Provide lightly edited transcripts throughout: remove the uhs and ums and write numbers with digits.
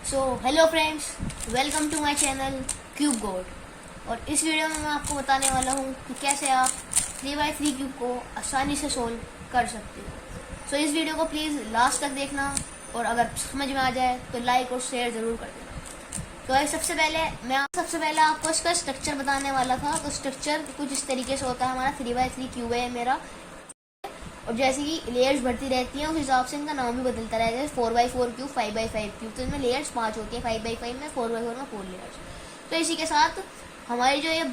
So hello friends, welcome to my channel Cube God. और इस video में मैं आपको बताने वाला हूँ कि कैसे आप 3x3 क्यूब को आसानी से सोल्व कर सकते हो। सो इस वीडियो को प्लीज़ लास्ट तक देखना और अगर समझ में आ जाए तो लाइक और शेयर ज़रूर कर देना। तो सबसे पहले आपको इसका स्ट्रक्चर बताने वाला था। तो स्ट्रक्चर कुछ इस तरीके से होता है। हमारा 3x3 क्यूब है मेरा, और जैसे कि लेयर्स बढ़ती रहती हैं उस हिसाब से इनका नाम भी बदलता रहेगा। 4x4 क्यूब, 5x5 क्यूब, तो इनमें लेयर्स 5 होती है। 5x5 में, 4x4 में 4 लेयर्स। तो इसी के साथ हमारी जो ये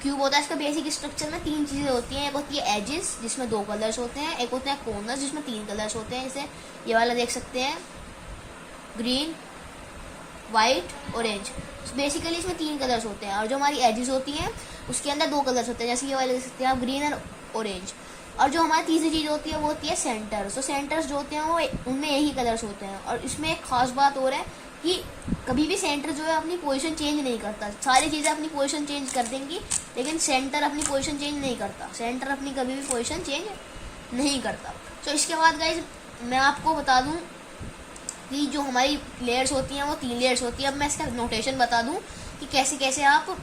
क्यूब होता है इसका बेसिक स्ट्रक्चर में 3 चीज़ें होती हैं। एक होती है एजेस जिसमें 2 कलर्स होते हैं, एक होते हैं कॉर्नर्स जिसमें 3 कलर्स होते हैं। जैसे ये वाला देख सकते हैं, ग्रीन, वाइट, ऑरेंज। बेसिकली इसमें 3 कलर्स होते हैं। और जो हमारी एजेस होती हैं उसके अंदर 2 कलर्स होते हैं, जैसे ये वाले देख सकते हैं आप, ग्रीन और ऑरेंज। और जो हमारी तीसरी चीज़ होती है वो होती है सेंटर। तो सेंटर्स जो होते हैं वो उनमें यही कलर्स होते हैं। और इसमें एक खास बात और है कि कभी भी सेंटर जो है अपनी पोजीशन चेंज नहीं करता। सारी चीज़ें अपनी पोजीशन चेंज कर देंगी लेकिन सेंटर अपनी पोजीशन चेंज नहीं करता। सेंटर अपनी कभी भी पोजीशन चेंज नहीं करता। तो इसके बाद गाइज मैं आपको बता दूं कि जो हमारी लेयर्स होती हैं वो 3 लेयर्स होती है। अब मैं इसका नोटेशन बता दूं कि कैसे कैसे आप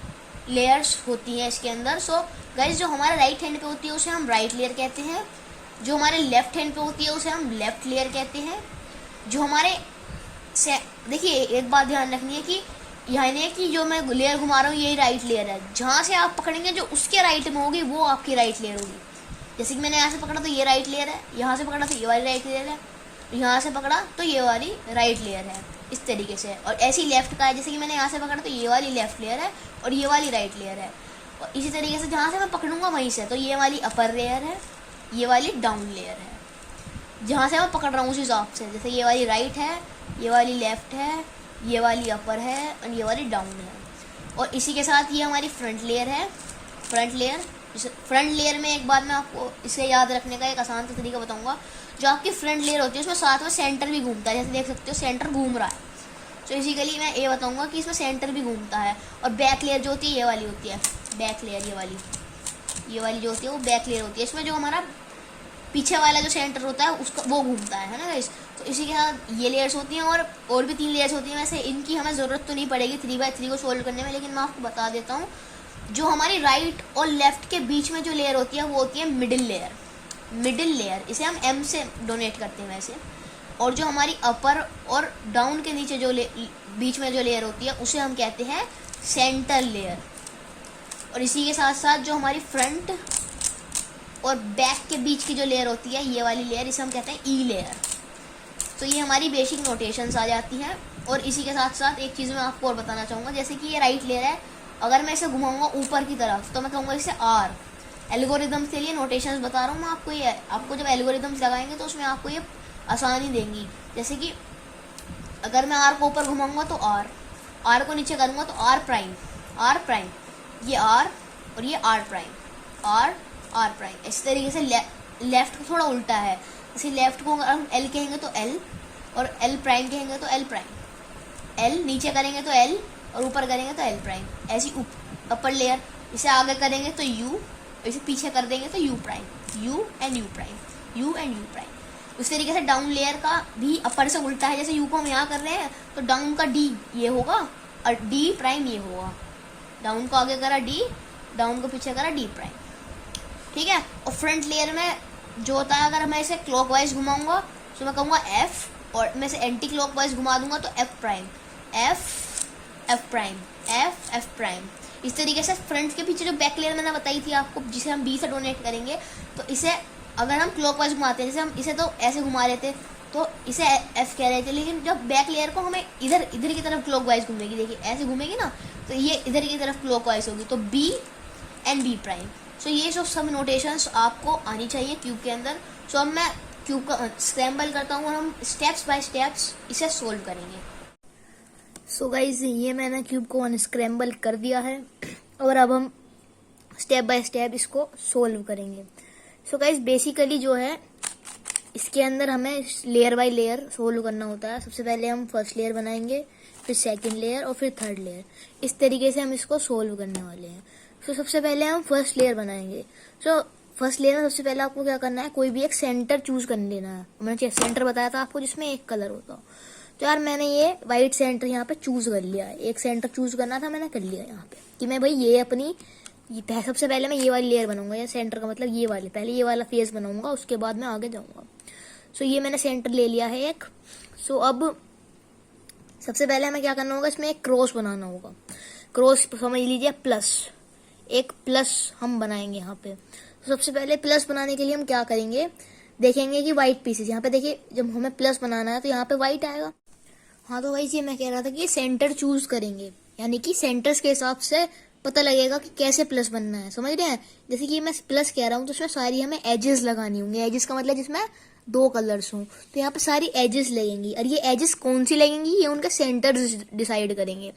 लेयर्स होती हैं इसके अंदर। सो गाइज जो हमारे राइट हैंड पे होती है उसे हम राइट लेयर कहते हैं। जो हमारे लेफ्ट हैंड पे होती है उसे हम लेफ्ट लेयर कहते हैं। जो हमारे देखिए एक बात ध्यान रखनी है कि यह नहीं कि जो मैं लेयर घुमा रहा हूँ यही राइट लेयर है। जहाँ से आप पकड़ेंगे जो उसके राइट में होगी वो आपकी राइट लेयर होगी। जैसे कि मैंने यहाँ से पकड़ा तो ये राइट लेयर है, यहाँ से पकड़ा तो ये वाली राइट लेयर है, यहाँ से पकड़ा तो ये वाली राइट लेयर है, इस तरीके से। और ऐसी लेफ्ट का है, जैसे कि मैंने यहाँ से पकड़ा तो ये वाली लेफ्ट लेयर है और ये वाली राइट लेयर है। और इसी तरीके से जहाँ से मैं पकड़ूंगा वहीं से, तो ये वाली अपर लेयर है, ये वाली डाउन लेयर है। जहाँ से मैं पकड़ रहा हूँ उस हिसाब से, जैसे ये वाली राइट है, ये वाली लेफ्ट है, ये वाली अपर है और ये वाली डाउन है। और इसी के साथ ये हमारी फ्रंट लेयर है। फ्रंट लेयर में एक बात मैं आपको इसे याद रखने का एक आसान सा तरीका बताऊंगा। जो आपकी फ्रंट लेयर होती है उसमें साथ में सेंटर भी घूमता है। जैसे देख सकते हो सेंटर घूम रहा है। तो बेसिकली मैं ये बताऊंगा कि इसमें सेंटर भी घूमता है। और बैक लेयर जो होती है ये वाली होती है, बैक लेयर, ये वाली जो होती है वो बैक लेयर होती है। इसमें जो हमारा पीछे वाला जो सेंटर होता है उसका वो घूमता है ना गाइस। तो इसी के साथ ये लेयर्स होती हैं और भी 3 लेयर्स होती हैं। वैसे इनकी हमें ज़रूरत तो नहीं पड़ेगी 3x3 को सोल्व करने में, लेकिन मैं आपको बता देता हूँ। जो हमारी राइट और लेफ्ट के बीच में जो लेयर होती है वो होती है मिडिल लेयर। इसे हम M से डोनेट करते हैं वैसे। और जो हमारी अपर और डाउन के नीचे जो बीच में जो लेयर होती है उसे हम कहते हैं सेंटर लेयर। और इसी के साथ साथ जो हमारी फ्रंट और बैक के बीच की जो लेयर होती है ये वाली लेयर, इसे हम कहते हैं ई लेयर। तो ये हमारी बेसिक नोटेशंस आ जाती हैं। और इसी के साथ साथ एक चीज़ मैं आपको और बताना चाहूँगा, जैसे कि ये राइट लेयर है, अगर मैं इसे घुमाऊंगा ऊपर की तरफ तो मैं कहूँगा इसे R। एल्गोरिदम्स के लिए नोटेशंस बता रहा हूँ मैं आपको। ये आपको जब एल्गोरिदम्स लगाएंगे तो उसमें आपको ये आसानी देंगी। जैसे कि अगर मैं R को ऊपर घुमाऊंगा तो R को नीचे करूँगा तो R प्राइम, ये R और ये R प्राइम। इस तरीके से लेफ्ट को थोड़ा उल्टा है। जैसे लेफ्ट को अगर हम L कहेंगे तो L और L प्राइम कहेंगे तो L प्राइम। L नीचे करेंगे तो L और ऊपर करेंगे तो L प्राइम। ऐसी अपर लेयर, इसे आगे करेंगे तो U, इसे पीछे कर देंगे तो U prime, U and U prime. उस तरीके से डाउन लेयर का भी अपर से उल्टा है। जैसे U को हम यहाँ कर रहे हैं तो डाउन का D ये होगा और D प्राइम ये होगा। डाउन को आगे करा D, डाउन को पीछे करा D प्राइम, ठीक है। और फ्रंट लेयर में जो होता है, अगर मैं इसे क्लॉकवाइज घुमाऊंगा तो मैं कहूँगा F, और मैं इसे एंटी क्लॉकवाइज घुमा दूंगा तो F प्राइम। इस तरीके से फ्रंट के पीछे जो बैक लेयर मैंने बताई थी आपको, जिसे हम B से डोनेट करेंगे, तो इसे अगर हम क्लॉकवाइज घुमाते हैं, जैसे हम इसे तो ऐसे घुमा रहे थे तो इसे F कह रहे थे, लेकिन जब बैक लेयर को हमें इधर की तरफ क्लॉकवाइज घूमेगी, देखिए ऐसे घूमेगी ना, तो ये इधर की तरफ क्लॉकवाइज होगी, तो B एंड B प्राइम। सो ये सब नोटेशंस आपको आनी चाहिए क्यूब के अंदर। सो अब मैं क्यूब का स्क्रैम्बल करता हूँ और हम स्टेप्स बाय स्टेप्स इसे सोल्व करेंगे। सो गाइज ये मैंने क्यूब को अनस्क्रैम्बल कर दिया है और अब हम स्टेप बाय स्टेप इसको सोल्व करेंगे। सो गाइज बेसिकली जो है इसके अंदर हमें लेयर बाय लेयर सोल्व करना होता है। सबसे पहले हम फर्स्ट लेयर बनाएंगे, फिर सेकंड लेयर और फिर थर्ड लेयर। इस तरीके से हम इसको सोल्व करने वाले हैं। सो सबसे पहले हम फर्स्ट लेयर बनाएंगे। सो फर्स्ट लेयर में सबसे पहले आपको क्या करना है, कोई भी एक सेंटर चूज कर लेना है। मैंने सेंटर बताया था आपको जिसमें एक कलर होता हो। तो यार मैंने ये वाइट सेंटर यहाँ पे चूज कर लिया है, एक सेंटर चूज करना था, मैंने कर लिया यहाँ पे कि मैं भाई ये अपनी सबसे पहले मैं ये वाली लेयर बनाऊंगा, या सेंटर का मतलब ये वाले, पहले ये वाला फेस बनाऊंगा, उसके बाद मैं आगे जाऊंगा। सो ये मैंने सेंटर ले लिया है एक। सो अब सबसे पहले हमें क्या करना होगा, इसमें एक क्रॉस बनाना होगा। क्रॉस समझ लीजिए प्लस, एक प्लस हम बनाएंगे यहाँ पे। तो सबसे पहले प्लस बनाने के लिए हम क्या करेंगे, देखेंगे कि व्हाइट पीसेस, यहाँ पे देखिए जब हमें प्लस बनाना है तो यहाँ पे व्हाइट आएगा। हाँ तो वही चीज मैं कह रहा था कि सेंटर चूज करेंगे, यानी कि सेंटर्स के हिसाब से पता लगेगा कि कैसे प्लस बनना है, समझ रहे हैं। जैसे कि मैं प्लस कह रहा हूँ तो उसमें सारी हमें एजेस लगानी होंगी, एजेस का मतलब जिसमें 2 कलर्स हों, तो यहाँ पे सारी एजेस लगेंगी। और ये एजेस कौन सी लगेंगी, ये उनका सेंटर डिसाइड करेंगे।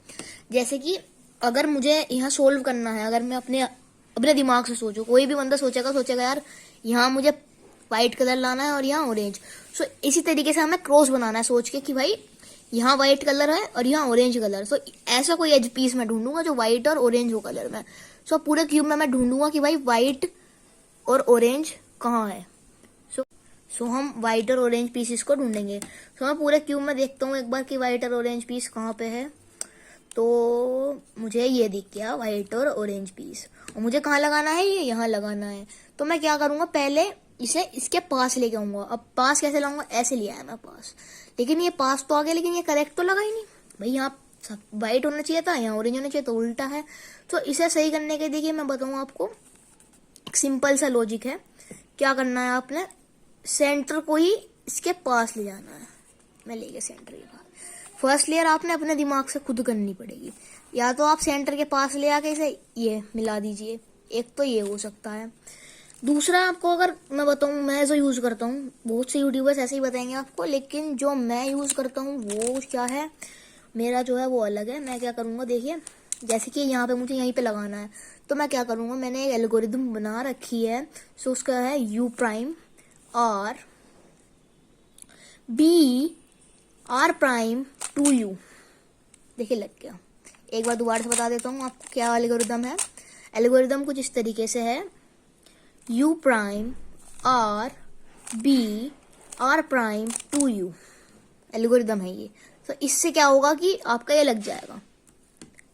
जैसे कि अगर मुझे यहाँ सोल्व करना है, अगर मैं अपने दिमाग से सोचूं, कोई भी बंदा सोचेगा यार यहाँ मुझे व्हाइट कलर लाना है और यहाँ ऑरेंज। सो इसी तरीके से हमें क्रॉस बनाना है सोच के कि भाई यहाँ व्हाइट कलर है और यहाँ ऑरेंज कलर। सो ऐसा कोई एज पीस मैं ढूंढूंगा जो व्हाइट और ऑरेंज हो कलर में। सो पूरे क्यूब में मैं ढूंढूंगा कि भाई व्हाइट और ऑरेंज कहाँ है। सो हम व्हाइट और ऑरेंज पीसेस को ढूंढेंगे। सो मैं पूरे क्यूब में देखता हूँ एक बार कि व्हाइट और ऑरेंज पीस कहाँ पे है। तो मुझे ये दिख गया व्हाइट और ऑरेंज पीस, और मुझे कहाँ लगाना है, ये यहाँ लगाना है। तो मैं क्या करूंगा, पहले इसे इसके पास लेके आऊंगा। अब पास कैसे लाऊंगा, ऐसे लिया है मैं पास, लेकिन ये पास तो आ गया, लेकिन ये करेक्ट तो लगा ही नहीं भाई। यहाँ व्हाइट होना चाहिए था, यहाँ ऑरेंज होना चाहिए, तो उल्टा है। तो इसे सही करने के देखिए मैं बताऊँ आपको, एक सिंपल सा लॉजिक है। क्या करना है, आपने सेंटर को ही इसके पास ले जाना है। मैं ले गया सेंटर के पास। फर्स्ट लेयर आपने अपने दिमाग से खुद करनी पड़ेगी, या तो आप सेंटर के पास ले आके इसे ये मिला दीजिए, एक तो ये हो सकता है। दूसरा आपको अगर मैं बताऊं, मैं जो यूज करता हूँ, बहुत से यूट्यूबर्स ऐसे ही बताएंगे आपको, लेकिन जो मैं यूज करता हूँ वो क्या है, मेरा जो है वो अलग है। मैं क्या करूंगा, देखिए जैसे कि यहाँ पे मुझे यहीं पे लगाना है, तो मैं क्या करूंगा, मैंने एक एल्गोरिदम बना रखी है। सो उसका है U prime R B R prime 2U। देखिए लग गया। एक बार दोबारा से बता देता हूँ आपको क्या एल्गोरिदम है। एल्गोरिदम कुछ इस तरीके से है, U prime R B R prime 2U algorithm है ये। तो इससे क्या होगा कि आपका ये लग जाएगा,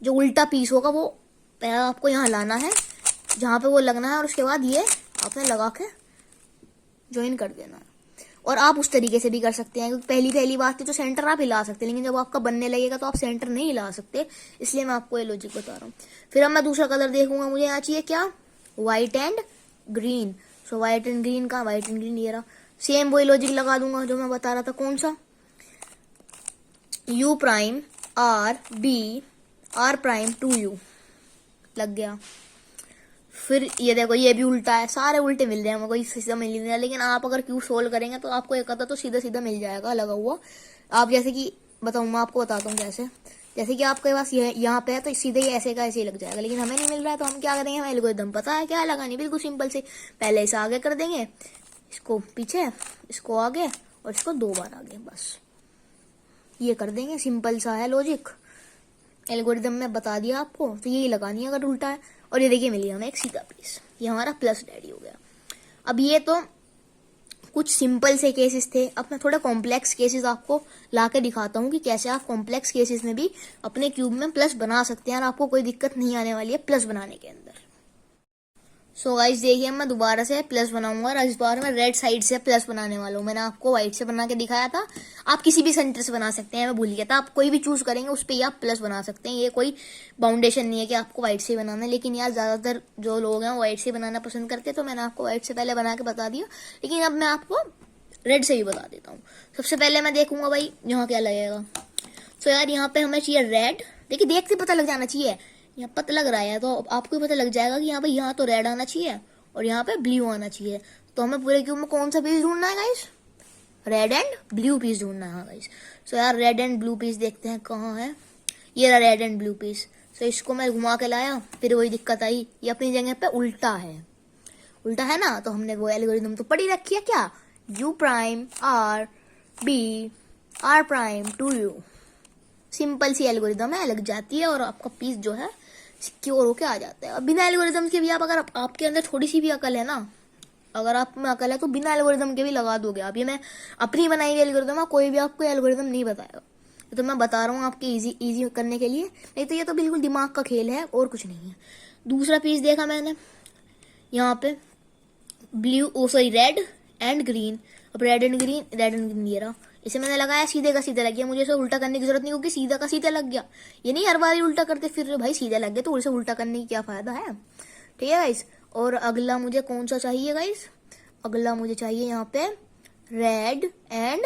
जो उल्टा पीस होगा वो पहले आपको यहाँ लाना है जहाँ पे वो लगना है, और उसके बाद ये आपने लगा के ज्वाइन कर देना है। और आप उस तरीके से भी कर सकते हैं, क्योंकि पहली बात थी तो सेंटर आप हिला सकते हैं, लेकिन जब आपका बनने लगेगा तो आप सेंटर नहीं हिला सकते, इसलिए मैं आपको ये लॉजिक बता रहा हूँ। फिर अब मैं दूसरा कलर देखूंगा, मुझे यहाँ चाहिए क्या, white and green. So white and green का, व्हाइट एंड ग्रीन ये रहा। सेम वही लॉजिक लगा दूंगा जो मैं बता रहा था, कौन सा, U prime R B R prime 2U लग गया। फिर ये देखो ये भी उल्टा है, सारे उल्टे मिल रहे हैं, कोई सीधा मिल नहीं रहा। लेकिन आप अगर क्यूब सोल्व करेंगे तो आपको एक आता तो सीधा सीधा मिल जाएगा लगा हुआ। आप जैसे कि बताऊँ, मैं आपको बताता हूँ कैसे। जैसे कि आपके पास यहाँ पे है तो सीधे ही ऐसे का ऐसे ही लग जाएगा, लेकिन हमें नहीं मिल रहा है तो हम क्या करेंगे, हमें एल्गोरिथम पता है क्या लगानी, बिल्कुल सिंपल से। पहले इसे आगे कर देंगे, इसको पीछे, इसको आगे और इसको 2 बार आगे, बस ये कर देंगे। सिंपल सा है लॉजिक, एल्गोरिदम में बता दिया आपको। तो यही लगानी है अगर उल्टा है। और ये देखिए मिल गया हमें एक सीधा पीस, ये हमारा प्लस डैडी हो गया। अब ये तो कुछ सिंपल से केसेस थे, अब मैं थोड़ा कॉम्प्लेक्स केसेस आपको ला के दिखाता हूँ कि कैसे आप कॉम्प्लेक्स केसेस में भी अपने क्यूब में प्लस बना सकते हैं और आपको कोई दिक्कत नहीं आने वाली है प्लस बनाने के अंदर। सो गाइस देखिए मैं दोबारा से प्लस बनाऊंगा, और इस बार मैं रेड साइड से प्लस बनाने वाला हूँ। मैंने आपको व्हाइट से बना के दिखाया था, आप किसी भी सेंटर से बना सकते हैं, मैं भूल गया था। आप कोई भी चूज करेंगे उस पर ही आप प्लस बना सकते हैं, ये कोई बाउंडेशन नहीं है कि आपको व्हाइट से बनाना है। लेकिन यार ज्यादातर जो लोग हैं वो व्हाइट से बनाना पसंद करते हैं, तो मैंने आपको व्हाइट से पहले बना के बता दिया, लेकिन अब मैं आपको रेड से भी बता देता हूँ। सबसे पहले मैं देखूंगा भाई यहाँ क्या लगेगा। सो यार यहाँ पे हमें चाहिए रेड। देखिए देखते पता लग जाना चाहिए, यहाँ पता लग रहा है तो आपको भी पता लग जाएगा कि यहाँ पे यहाँ तो रेड आना चाहिए और यहाँ पे ब्लू आना चाहिए। तो हमें पूरे क्यूब में कौन सा पीस ढूंढना है guys, red and blue piece ढूंढना है गाइस। सो यार रेड एंड ब्लू पीस देखते हैं कहाँ है, ये रहा रेड एंड ब्लू पीस। सो इसको मैं घुमा के लाया, फिर वही दिक्कत आई, ये अपनी जगह पे उल्टा है, उल्टा है ना। तो हमने वो एल्गोरिथम तो पढ़ी रखी है क्या, U prime R B R prime 2U। Simple सी एल्गोरिथम है, लग जाती है और आपका पीस जो है सिक्योर होके आ जाता है। और बिना एल्गोरिथम के भी आप, अगर आपके अंदर थोड़ी सी भी अकल है ना, अगर आप में अकल है तो बिना एल्गोरिथम के भी लगा दोगे आप। ये मैं अपनी बनाई हुई एल्गोरिथम है, कोई भी आपको एल्गोरिथम नहीं बताएगा। तो मैं बता रहा हूँ आपके इजी इजी करने के लिए, नहीं तो ये तो बिल्कुल दिमाग का खेल है और कुछ नहीं है। दूसरा पीस देखा मैंने यहाँ पे रेड एंड ग्रीन। अब रेड एंड ग्रीन ये रहा, इसे मैंने लगाया, सीधे का सीधा लग गया। मुझे इसे उल्टा करने की जरूरत नहीं, क्योंकि सीधा का सीधा लग गया। ये नहीं हर बार उल्टा करते फिर रहे भाई, सीधा लग गया तो इसे उल्टा करने की क्या फायदा है। ठीक है गाइस। और अगला मुझे कौन सा चाहिए गाइस, अगला मुझे चाहिए यहाँ पे रेड एंड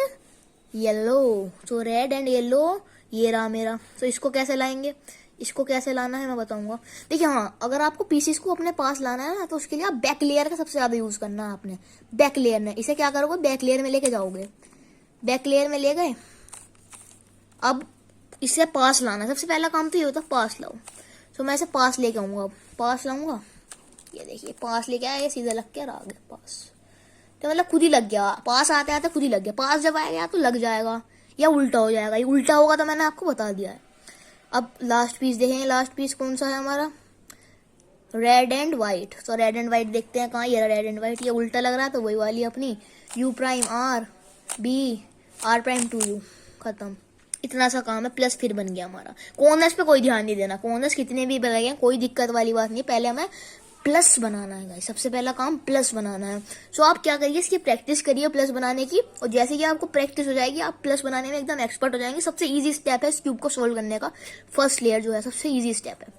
येलो। तो रेड एंड येलो ये रहा मेरा। तो इसको कैसे लाएंगे, इसको कैसे लाना है मैं बताऊंगा। देखिए हाँ, अगर आपको पीसेस को अपने पास लाना है ना, तो उसके लिए आप बैक लेयर का सबसे ज्यादा यूज करना है आपने। बैक लेयर में इसे क्या करोगे, बैक लेयर में लेके जाओगे, बैक लेयर में ले गए। अब इसे पास लाना, सबसे पहला काम तो ये होता है पास लाओ। तो मैं इसे पास लेके आऊंगा, अब पास लाऊंगा, ये देखिए पास लेके आया, ये सीधा लग के आ गया पास। तो मतलब खुद ही लग गया, पास आते आते खुद ही लग गया। पास जब आएगा तो लग जाएगा या उल्टा हो जाएगा, ये उल्टा होगा तो मैंने आपको बता दिया है। अब लास्ट पीस देखेंगे, लास्ट पीस कौन सा है हमारा, रेड एंड व्हाइट। तो रेड एंड व्हाइट देखते हैं कहाँ, ये रेड एंड व्हाइट। ये उल्टा लग रहा है तो वही वाली अपनी U prime R B R prime 2U, खत्म। इतना सा काम है, प्लस फिर बन गया हमारा। कॉर्नर्स पे कोई ध्यान नहीं देना, कॉर्नर्स कितने भी बने कोई दिक्कत वाली बात नहीं, पहले हमें प्लस बनाना है गाइस, सबसे पहला काम प्लस बनाना है। सो आप क्या करिए, इसकी प्रैक्टिस करिए प्लस बनाने की, और जैसे कि आपको प्रैक्टिस हो जाएगी आप प्लस बनाने में एकदम एक्सपर्ट हो जाएंगे। सबसे इजी स्टेप है इस क्यूब को सोल्व करने का, फर्स्ट लेयर जो है सबसे इजी स्टेप है।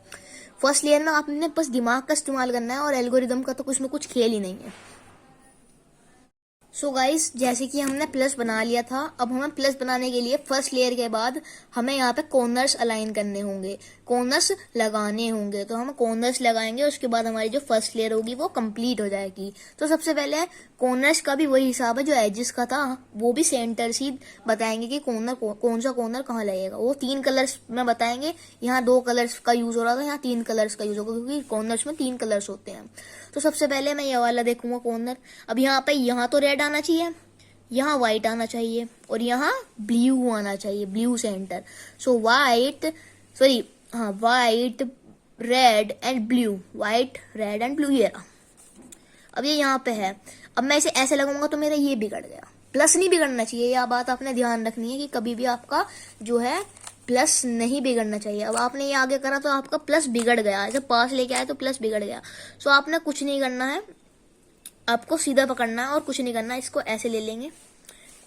फर्स्ट लेयर में आपने बस दिमाग का इस्तेमाल करना है, और एल्गोरिदम का तो कुछ में कुछ खेल ही नहीं है। सो गाइस, जैसे कि हमने प्लस बना लिया था, अब हमें प्लस बनाने के लिए फर्स्ट लेयर के बाद हमें यहाँ पे कॉर्नर्स अलाइन करने होंगे, कॉर्नर्स लगाने होंगे। तो हम कॉर्नर्स लगाएंगे, उसके बाद हमारी जो फर्स्ट लेयर होगी वो कंप्लीट हो जाएगी। तो सबसे पहले कॉर्नर्स का भी वही हिसाब है जो एजेस का था, वो भी सेंटर से बताएंगे कि कॉर्नर कौन सा कॉर्नर कहाँ लगेगा। वो 3 कलर्स में बताएंगे, यहाँ 2 कलर्स का यूज हो रहा था, यहाँ 3 कलर्स का यूज होगा, क्योंकि कॉर्नर्स में 3 कलर्स होते हैं। तो सबसे पहले मैं ये वाला देखूंगा कॉर्नर। अब यहाँ पे यहाँ तो रेड आना चाहिए, यहाँ व्हाइट आना चाहिए, और यहाँ ब्लू आना चाहिए, blue centre. So white red and blue, white red and blue, ये रहा। अब ये यहाँ पे है, अब मैं इसे ऐसे लगाऊंगा तो मेरा ये बिगड़ गया। प्लस नहीं बिगड़ना चाहिए, यह बात आपने ध्यान रखनी है कि कभी भी आपका जो है प्लस नहीं बिगड़ना चाहिए। अब आपने ये आगे करा तो आपका प्लस बिगड़ गया, जब पास लेके आए तो प्लस बिगड़ गया। सो आपने कुछ नहीं करना है, आपको सीधा पकड़ना है और कुछ नहीं करना है। इसको ऐसे ले लेंगे,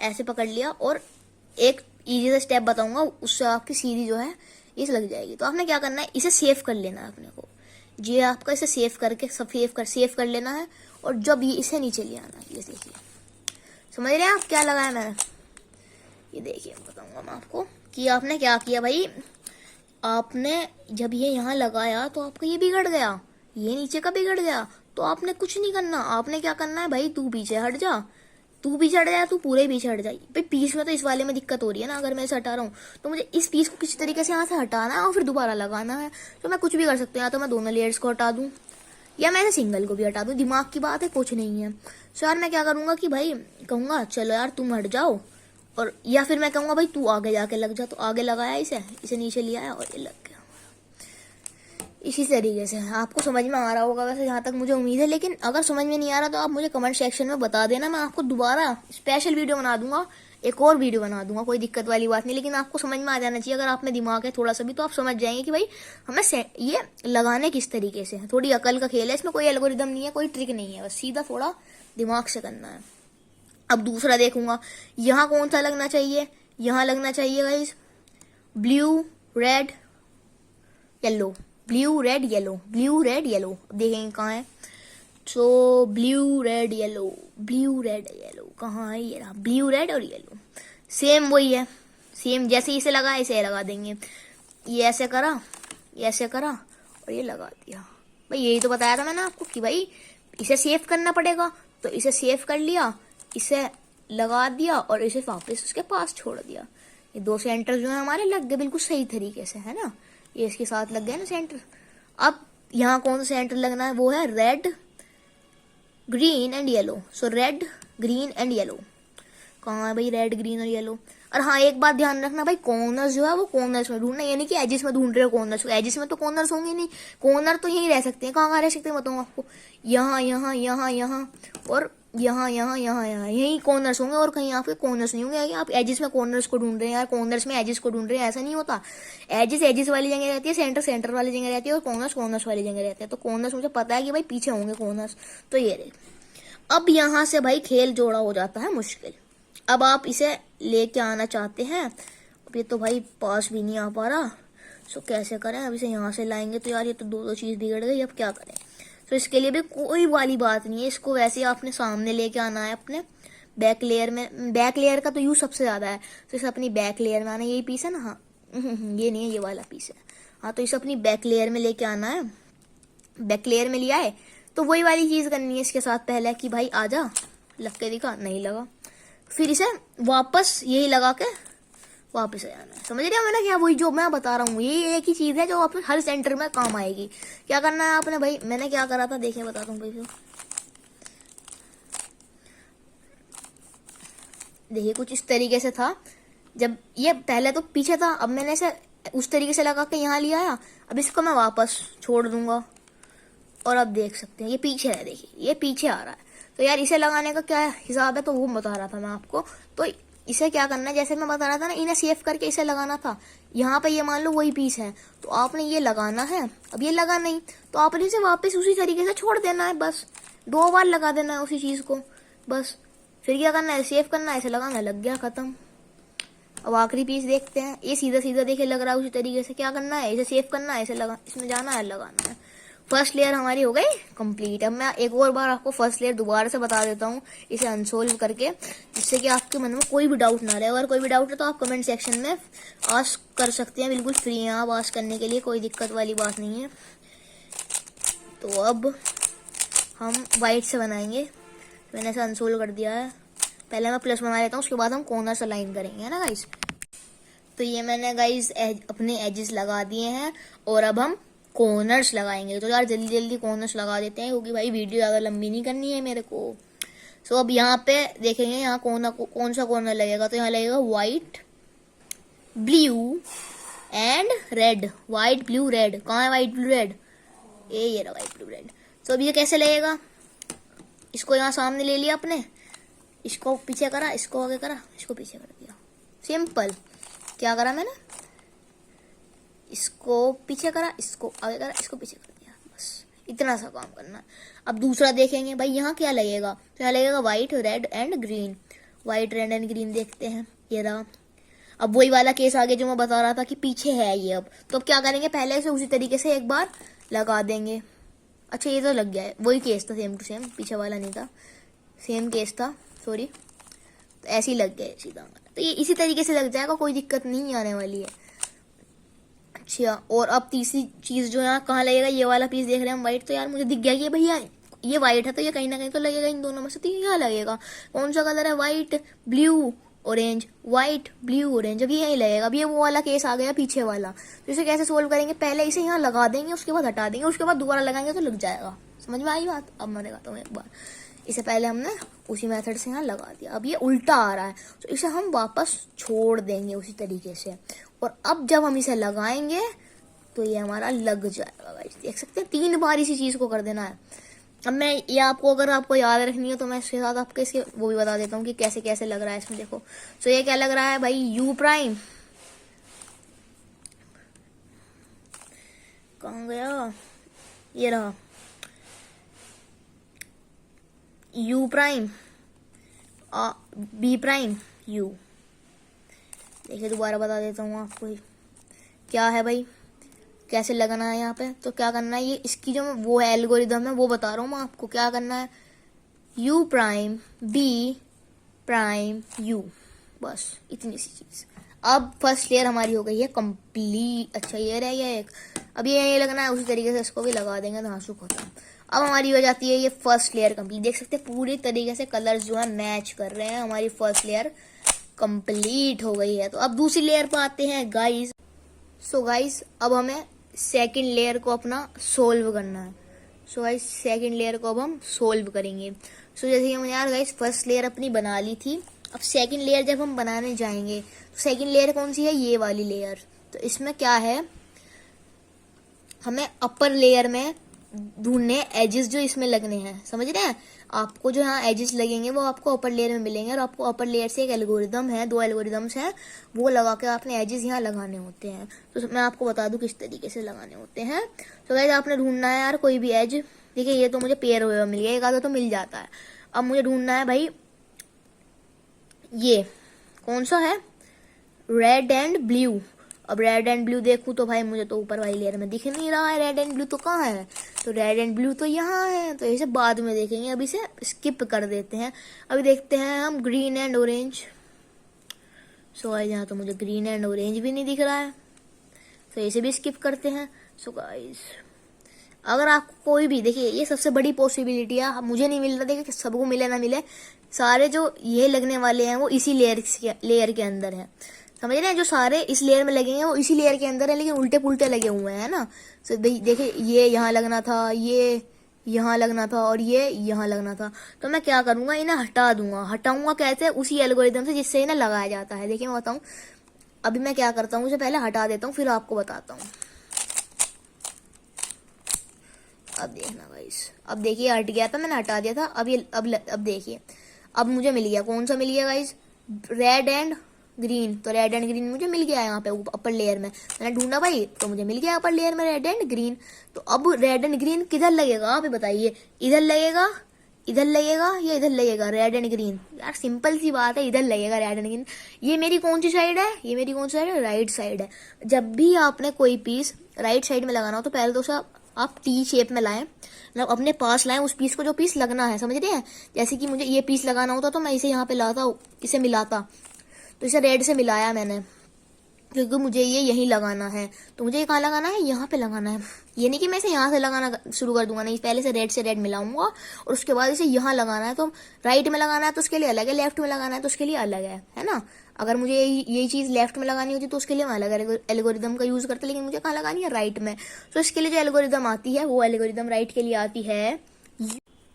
ऐसे पकड़ लिया, और एक इजी सा स्टेप बताऊंगा, उससे आपकी सीधी जो है इस लग जाएगी। तो आपने क्या करना है, इसे सेव कर लेना है अपने को। ये आपका इसे सेव करके सेव कर लेना है, और जब ये इसे नीचे ले आना है, ये देखिए, समझ रहे हैं आप क्या लगाया मैंने, ये देखिए बताऊंगा मैं आपको कि आपने क्या किया भाई। आपने जब ये यहाँ लगाया तो आपका ये बिगड़ गया, ये नीचे का बिगड़ गया। तो आपने कुछ नहीं करना, आपने क्या करना है भाई, तू पीछे हट जा, तू पीछे हट जा, तू पूरे पीछे हट जा। भाई पीस में तो इस वाले में दिक्कत हो रही है ना, अगर मैं इसे हटा रहा हूँ तो मुझे इस पीस को किसी तरीके से यहाँ से हटाना है और फिर दोबारा लगाना है। तो मैं कुछ भी कर सकती हूँ, या तो मैं दोनों लेयर्स को हटा दूँ या मैं सिंगल को भी हटा दूँ, दिमाग की बात है, कुछ नहीं है। सो यार मैं क्या करूंगा कि भाई कहूंगा चलो यार तुम हट जाओ, और या फिर मैं कहूंगा भाई तू आगे जाके लग जा। तो आगे लगाया इसे नीचे लिया है और ये लग गया। इसी तरीके से आपको समझ में आ रहा होगा वैसे, जहाँ तक मुझे उम्मीद है। लेकिन अगर समझ में नहीं आ रहा तो आप मुझे कमेंट सेक्शन में बता देना, मैं आपको दोबारा स्पेशल वीडियो बना दूंगा, एक और वीडियो बना दूंगा, कोई दिक्कत वाली बात नहीं। लेकिन आपको समझ में आ जाना चाहिए, अगर आप में दिमाग है थोड़ा सा भी तो आप समझ जाएंगे कि भाई हमें ये लगाने किस तरीके से। थोड़ी अकल का खेल है इसमें, कोई एल्गोरिदम नहीं है, कोई ट्रिक नहीं है, बस सीधा थोड़ा दिमाग से करना है। अब दूसरा देखूंगा, यहाँ कौन सा लगना चाहिए, यहाँ लगना चाहिए guys blue red yellow, blue red yellow, blue red yellow. देखेंगे कहाँ है, तो blue red yellow, blue red yellow कहाँ है, ये रहा, ब्लू रेड और येलो। सेम वही है, सेम जैसे इसे लगा इसे लगा देंगे। ये ऐसे करा, ये ऐसे करा और ये लगा दिया। भाई यही तो बताया था मैंने आपको कि भाई इसे सेव करना पड़ेगा। तो इसे सेव कर लिया, इसे लगा दिया और इसे वापस उसके पास छोड़ दिया। ये 2 सेंटर जो है हमारे लग गए बिल्कुल सही तरीके से, है ना, ये इसके साथ लग गए ना सेंटर। अब यहाँ कौन सा सेंटर लगना है, वो है red green and yellow. So red green and yellow कहाँ है भाई, रेड ग्रीन और येलो। और हाँ एक बात ध्यान रखना भाई, कॉर्नर्स जो है वो कॉर्नर्स में ढूंढना, यानी कि एजिस में ढूंढ रहे हो कॉर्नर्स, एजिस में तो कॉर्नर्स होंगे नहीं, कॉर्नर तो यहीं रह सकते हैं। कहाँ रह सकते हैं बताऊँ आपको, यहाँ यहाँ यहाँ यहाँ और यहाँ यहाँ यहाँ यहाँ यही कॉर्नर्स होंगे और कहीं आपके कॉर्नर्स नहीं होंगे। आप एजेस में कॉर्नर्स को ढूंढ रहे हैं यार, कॉर्नर्स में एजेस को ढूंढ रहे हैं, ऐसा नहीं होता। एजेस एजेस वाली जगह रहती है, सेंटर सेंटर वाली जगह रहती है और कॉर्नर्स कॉर्नर्स वाली जगह रहते हैं। तो कॉर्नर्स मुझे पता है कि भाई पीछे होंगे कॉर्नर्स, तो ये रहे। अब यहाँ से भाई खेल जोड़ा हो जाता है मुश्किल। अब आप इसे लेके आना चाहते हैं, अब ये तो भाई पास भी नहीं आ पा रहा, सो कैसे करें। अब इसे यहाँ से लाएंगे तो यार ये तो दो चीज बिगड़ गई, अब क्या करें। तो इसके लिए भी कोई वाली बात नहीं है, इसको वैसे ही आपने सामने लेके आना है अपने बैक लेयर में। बैक लेयर का तो यूज सबसे ज्यादा है, तो इसे अपनी बैक लेयर में आना। यही पीस है ना, हाँ ये नहीं है, ये वाला पीस है। हाँ तो इसे अपनी बैक लेयर में लेके आना है। बैक लेयर में लिया है तो वही वाली चीज करनी है इसके साथ पहले कि भाई आजा, लग के दिखा, नहीं लगा। फिर इसे वापस यही लगा के वापस आ जाना है। समझ रहे हो मैंने क्या, वही जो मैं बता रहा हूँ, ये एक ही चीज है जो आप हर सेंटर में काम आएगी। क्या करना है आपने भाई, मैंने क्या करा था देखिए बताता हूँ भाई। देखिए कुछ इस तरीके से था, जब ये पहले तो पीछे था, अब मैंने इसे उस तरीके से लगा के यहाँ लिया आया। अब इसको मैं वापस छोड़ दूंगा और अब देख सकते हैं ये पीछे है, देखिए ये पीछे आ रहा है। तो यार इसे लगाने का क्या हिसाब है, तो वो बता रहा था मैं आपको। तो इसे क्या करना है, जैसे मैं बता रहा था ना, इन्हें सेव करके इसे लगाना था। यहाँ पे ये मान लो वही पीस है, तो आपने ये लगाना है। अब ये लगा नहीं तो आपने इसे वापस उसी तरीके से छोड़ देना है, बस 2 बार लगा देना है उसी चीज को बस। फिर क्या करना है, सेव करना है, इसे लगाना, लग गया, खत्म। अब आखिरी पीस देखते हैं, ये सीधा सीधा देखे लग रहा है उसी तरीके से। क्या करना है, इसे सेव करना है, इसे लगा, इसमें जाना है, लगाना है। फर्स्ट लेयर हमारी हो गई कंप्लीट। अब मैं एक और बार आपको फर्स्ट लेयर दोबारा से बता देता हूँ इसे अनसोल्व करके, जिससे कि आपके मन में कोई भी डाउट ना रहे। अगर कोई भी डाउट है तो आप कमेंट सेक्शन में आस्क कर सकते हैं, बिल्कुल फ्री हैं आप आस्क करने के लिए, कोई दिक्कत वाली बात नहीं है। तो अब हम वाइट से बनाएंगे, मैंने इसे अनसोल्व कर दिया है। पहले मैं प्लस बना लेता हूँ, उसके बाद हम कॉर्नर अलाइन करेंगे, है ना गाइस। तो ये मैंने गाइस अपने एजेस लगा दिए हैं और अब हम कॉर्नर्स लगाएंगे। तो यार जल्दी जल्दी कॉर्नर्स लगा देते हैं, क्योंकि भाई वीडियो ज्यादा लंबी नहीं करनी है मेरे को। सो अब यहाँ पे देखेंगे यहाँ कौन सा कॉर्नर लगेगा। तो यहाँ लगेगा white blue and red. White blue red, कहाँ है व्हाइट ब्लू रेड, ये रहा व्हाइट ब्लू रेड। तो अब ये कैसे लगेगा, इसको यहाँ सामने ले लिया अपने, इसको पीछे करा, इसको आगे करा, इसको पीछे कर दिया, सिंपल। क्या करा मैंने, इसको पीछे करा, इसको आगे करा, इसको पीछे कर दिया, बस इतना सा काम करना है। अब दूसरा देखेंगे भाई यहाँ क्या लगेगा, तो यहाँ लगेगा white red and green. White red and green देखते हैं, ये रहा। अब वही वाला केस आगे जो मैं बता रहा था कि पीछे है ये। अब तो अब क्या करेंगे, पहले से उसी तरीके से एक बार लगा देंगे। अच्छा ये तो लग गया है, वही केस था सेम टू सेम, पीछे वाला नहीं था, सेम केस था, सॉरी। तो ऐसे ही लग गया सीधा, तो ये इसी तरीके से लग जाएगा, कोई दिक्कत नहीं आने वाली है। अच्छा और अब तीसरी चीज जो यहाँ कहाँ लगेगा, ये वाला पीस देख रहे हैं हम व्हाइट। तो यार मुझे दिख गया कि भैया ये व्हाइट है, तो ये कहीं ना कहीं तो लगेगा इन दोनों में से। तो ये यहाँ लगेगा, कौन सा कलर है, white blue orange, white blue orange. अब ये यहीं लगेगा। अब ये वो वाला केस आ गया पीछे वाला। तो इसे कैसे सोल्व करेंगे, पहले इसे यहाँ लगा देंगे, उसके बाद हटा देंगे, उसके बाद दोबारा लगाएंगे तो लग जाएगा। समझ में आई बात। अब मैं दिखाता हूँ एक बार, इसे पहले हमने उसी मेथड से यहाँ लगा दिया, अब ये उल्टा आ रहा है, तो इसे हम वापस छोड़ देंगे उसी तरीके से। और अब जब हम इसे लगाएंगे तो ये हमारा लग जाएगा गाइस, देख सकते हैं। 3 बार इसी चीज को कर देना है। अब मैं ये आपको अगर आपको याद रखनी है तो मैं इसके साथ आपको इसके वो भी बता देता हूँ कि कैसे कैसे लग रहा है इसमें। देखो तो ये क्या लग रहा है भाई, यू प्राइम, कहाँ गया, ये रहा U prime, B prime, U. देखिए दोबारा बता देता हूँ आपको क्या है भाई, कैसे लगाना है यहाँ पे। तो क्या करना है, ये इसकी जो वो है एल्गोरिदम है वो बता रहा हूँ मैं आपको। क्या करना है, U prime B prime U, बस इतनी सी चीज। अब फर्स्ट लेयर हमारी हो गई है कंप्लीट। अच्छा ये रह गया एक, अब ये लगना है उसी तरीके से, इसको भी लगा देंगे तो हाँसू खत्म। अब हमारी हो जाती है ये फर्स्ट लेयर कंप्लीट। देख सकते हैं पूरी तरीके से कलर्स जो है मैच कर रहे हैं, हमारी फर्स्ट लेयर कंप्लीट हो गई है। तो अब दूसरी लेयर पर आते हैं गाइस। सो गाइस अब हमें सेकंड लेयर को अपना सोल्व करना है। सो गाइस सेकंड लेयर को अब हम सोल्व करेंगे। सो जैसे कि हमने यार गाइस फर्स्ट लेयर अपनी बना ली थी, अब सेकंड लेयर जब हम बनाने जाएंगे तो सेकंड लेयर कौन सी है, ये वाली लेयर। तो इसमें क्या है, हमें अपर लेयर में ढूंढने एजेस जो इसमें लगने हैं, समझ रहे हैं। आपको जो यहाँ एजेस लगेंगे वो आपको अपर लेयर में मिलेंगे, और आपको अपर लेयर से एक एल्गोरिदम है, 2 एल्गोरिदम्स हैं, वो लगा के आपने एजेस यहाँ लगाने होते हैं। तो मैं आपको बता दूं किस तरीके से लगाने होते हैं। तो गाइस आपने ढूंढना है यार कोई भी एज। देखिए ये तो मुझे पेयर हुआ मिल गया, एक आधा तो मिल जाता है। अब मुझे ढूंढना है भाई ये कौन सा है, रेड एंड ब्लू। अब रेड एंड ब्लू देखूं तो भाई मुझे तो ऊपर वाली लेयर में दिख नहीं रहा है, रेड एंड ब्लू तो कहाँ है, तो रेड एंड ब्लू तो यहाँ है, तो इसे बाद में देखेंगे, अभी इसे स्किप कर देते हैं। अभी देखते हैं हम green and orange. So guys यहाँ तो मुझे ग्रीन एंड ऑरेंज भी नहीं दिख रहा है, तो इसे भी स्किप करते हैं। सो गाइस अगर आपको कोई भी, देखिए ये सबसे बड़ी पॉसिबिलिटी है, मुझे नहीं मिल रहा, देखिए सबको मिले ना मिले, सारे जो ये लगने वाले हैं वो इसी लेयर के अंदर है, समझ रहे हैं। जो सारे इस लेयर में लगेंगे वो इसी लेयर के अंदर है, लेकिन उल्टे पुल्टे लगे हुए हैं ना। तो देखिए ये यहाँ लगना था, ये यहाँ लगना था, और ये यहाँ लगना था। तो मैं क्या करूंगा, इन्हें हटा दूंगा। हटाऊंगा कैसे, उसी एल्गोरिदम से जिससे इन्हें लगाया जाता है। देखिए मैं बताऊं, अभी मैं क्या करता हूँ, इसे पहले हटा देता हूँ, फिर आपको बताता हूँ। अब देखना गाइस, अब देखिए हट गया था, मैंने हटा दिया था। अब ये अब देखिए, अब मुझे मिल गया, कौन सा मिल गया गाइस, रेड एंड ग्रीन। तो रेड एंड ग्रीन मुझे मिल गया यहाँ पे अपर लेयर में, मैंने ढूंढा भाई तो मुझे मिल गया अपर लेयर में रेड एंड ग्रीन। तो अब रेड एंड ग्रीन किधर लगेगा आप बताइए, इधर लगेगा, इधर लगेगा या इधर लगेगा, रेड एंड ग्रीन। यार सिंपल सी बात है, इधर लगेगा रेड एंड ग्रीन। ये मेरी कौन सी साइड है, ये मेरी कौन सी साइड है, राइट साइड है। जब भी आपने कोई पीस राइट साइड में लगाना हो तो पहले तो आप टी शेप में लाएं, मतलब अपने पास लाएं उस पीस को जो पीस लगना है, समझ रहे हैं। जैसे कि मुझे ये पीस लगाना होता तो मैं इसे यहाँ पे लाता, इसे मिलाता, तो इसे रेड से मिलाया मैंने, क्योंकि मुझे ये यहीं लगाना है। तो मुझे ये कहाँ लगाना है, यहाँ पे लगाना है। ये नहीं कि मैं इसे यहाँ से लगाना शुरू कर दूंगा, नहीं, पहले से रेड मिलाऊंगा और उसके बाद इसे यहाँ लगाना है। तो राइट में लगाना है तो उसके लिए अलग है, लेफ्ट में लगाना है तो उसके लिए अलग है ना। अगर मुझे यही चीज लेफ्ट में लगानी होती तो उसके लिए मैं अलग एल्गोरिदम का यूज करता, लेकिन मुझे कहाँ लगानी है, राइट में। तो इसके लिए जो एल्गोरिदम आती है वो एल्गोरिदम राइट के लिए आती है।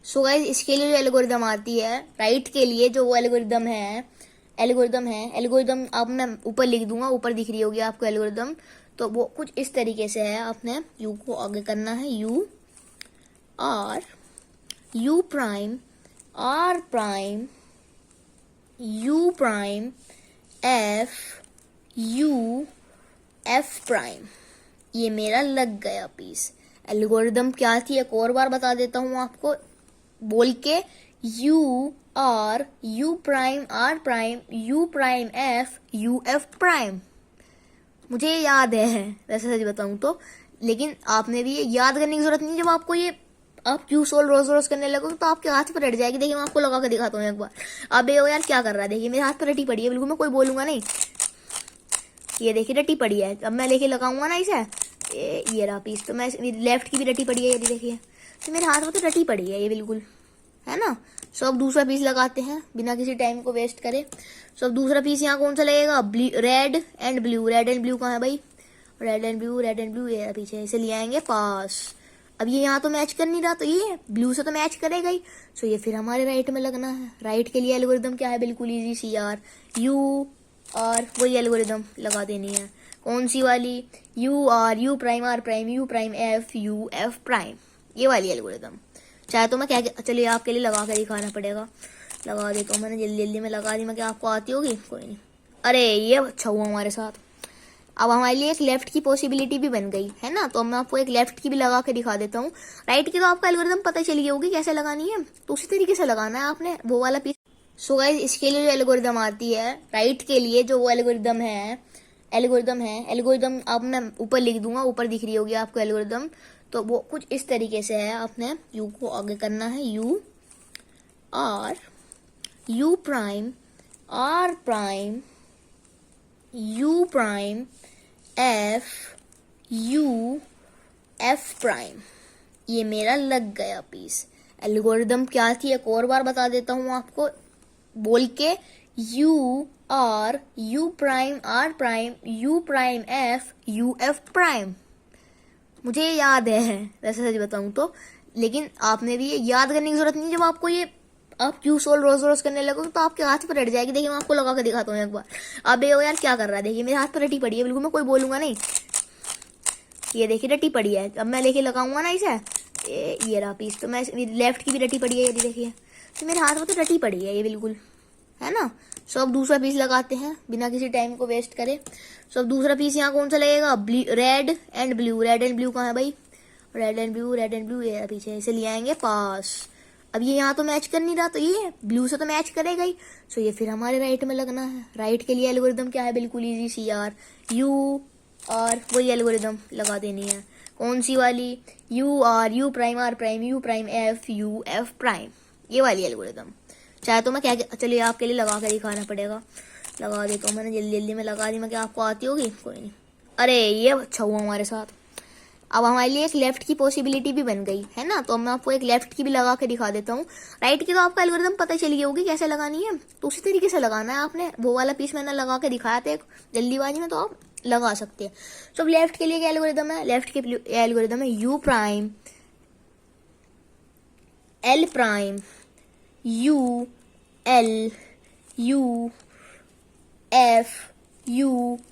सो गाइस इसके लिए जो एल्गोरिदम आती है राइट के लिए, जो वो एल्गोरिदम है अब मैं ऊपर लिख दूंगा, ऊपर दिख रही होगी आपको एल्गोरिदम। तो वो कुछ इस तरीके से है, आपने यू को आगे करना है, U R U prime R prime U prime F U F prime. ये मेरा लग गया पीस। एल्गोरिदम क्या थी एक और बार बता देता हूं आपको बोल के, U R U prime R prime U prime F U F prime. मुझे ये याद है वैसे सच बताऊं तो, लेकिन आपने भी ये याद करने की जरूरत नहीं। जब आपको ये आप क्यू सोल रोज करने लगोगे तो आपके हाथ पर रट जाएगी। देखिए मैं आपको लगा के दिखाता हूँ एक बार। अब देखो यार क्या कर रहा है, देखिए मेरे हाथ पर रटी पड़ी है, बिल्कुल मैं कोई बोलूंगा नहीं। ये देखिए रटी पड़ी है, अब मैं लेके लगाऊंगा ना इसे, ये रहा पीस। तो मैं लेफ्ट की भी रटी पड़ी है, ये देखिए, तो मेरे हाथ में तो रटी पड़ी है ये बिल्कुल, है ना। सो अब दूसरा पीस लगाते हैं बिना किसी टाइम को वेस्ट करे। सो अब दूसरा पीस यहाँ कौन सा लगेगा, red and blue. Red and blue कहाँ है भाई, रेड एंड ब्लू ये पीछे, इसे ले आएंगे पास। अब ये यहाँ तो मैच कर नहीं रहा, तो ये ब्लू से तो मैच करेगा ही। सो ये फिर हमारे राइट में लगना है। राइट के लिए एल्गोरिदम क्या है, बिल्कुल इजी सी यार, यू आर, वही एल्गोरिदम लगा देनी है। कौन सी वाली, U R U prime R prime U prime F U F prime, ये वाली एल्गोरिदम। चाहे तो मैं क्या, चलिए आपके लिए लगा के दिखाना पड़ेगा, लगा देता हूँ मैंने, जल्दी जल्दी में लगा दी मैं, क्या आपको आती होगी, कोई नहीं। अरे ये अच्छा हुआ हमारे साथ। अब हमारे लिए एक लेफ्ट की पॉसिबिलिटी भी बन गई है ना, तो मैं आपको एक लेफ्ट की भी लगा के दिखा देता हूँ। राइट की तो आपको एल्गोरिदम पता चली होगी कैसे लगानी है, तो उसी तरीके से लगाना है आपने वो वाला पीस। सो गाइस इसके लिए जो एल्गोरिदम आती है राइट के लिए, जो वो एल्गोरिदम है अब मैं ऊपर लिख दूंगा, ऊपर दिख रही होगी आपको एल्गोरिदम। तो वो कुछ इस तरीके से है, आपने यू को आगे करना है, U R U prime R prime U prime F U F prime. ये मेरा लग गया पीस। एल्गोरिदम क्या थी एक और बार बता देता हूँ आपको बोल के, U R U prime R prime U prime F U F prime. मुझे ये याद है वैसे सच बताऊं तो, लेकिन आपने भी ये याद करने की जरूरत नहीं। जब आपको ये आप क्यू सोल रोज करने लगोगे तो आपके हाथ पर रट जाएगी। देखिए मैं आपको लगा के दिखाता हूँ एक बार। अब देखो यार क्या कर रहा है, देखिए मेरे हाथ पर रटी पड़ी है, बिल्कुल मैं कोई बोलूंगा नहीं। ये देखिए रटी पड़ी है, अब मैं लेके लगाऊंगा ना इसे, ये रहा पीस। तो मैं लेफ्ट की भी रटी पड़ी है, ये देखिए, कि मेरे हाथ में तो रटी पड़ी है ये बिल्कुल, है ना। सो अब दूसरा पीस लगाते हैं बिना किसी टाइम को वेस्ट करे। सो अब दूसरा पीस यहाँ कौन सा लगेगा, red and blue. Red and blue कहाँ है भाई, red and blue, red and blue ये पीछे, इसे ले आएंगे पास। अब ये यहाँ तो मैच कर नहीं रहा, तो ये ब्लू से तो मैच करेगा ही। सो ये फिर हमारे राइट में लगना है। राइट के लिए एल्गोरिदम क्या है, बिल्कुल इजी, CR U R, वही एल्गोरिदम लगा देनी है। कौन सी वाली, U prime R prime U prime F prime, ये वाली एल्गोरिदम। चाहे तो मैं क्या, चलिए आपके लिए लगा के दिखाना पड़ेगा। लगा देता हूँ मैंने, जल्दी जल्दी में लगा दी मैं, क्या आपको आती होगी, कोई नहीं। अरे ये अच्छा हुआ हमारे साथ। अब हमारे लिए एक लेफ्ट की पॉसिबिलिटी भी बन गई है ना, तो अब मैं आपको एक लेफ्ट की भी लगा के दिखा देता हूँ। राइट की तो आपका एल्गोरिदम पता चल गई होगी कैसे लगानी है, तो उसी तरीके से लगाना है आपने। वो वाला पीस मैंने लगा के दिखाया था एक जल्दीबाजी में, तो आप लगा सकते हैं। तो अब लेफ्ट के लिए क्या एल्गोरिदम है, लेफ्ट के एल्गोरिदम है U prime L prime U L U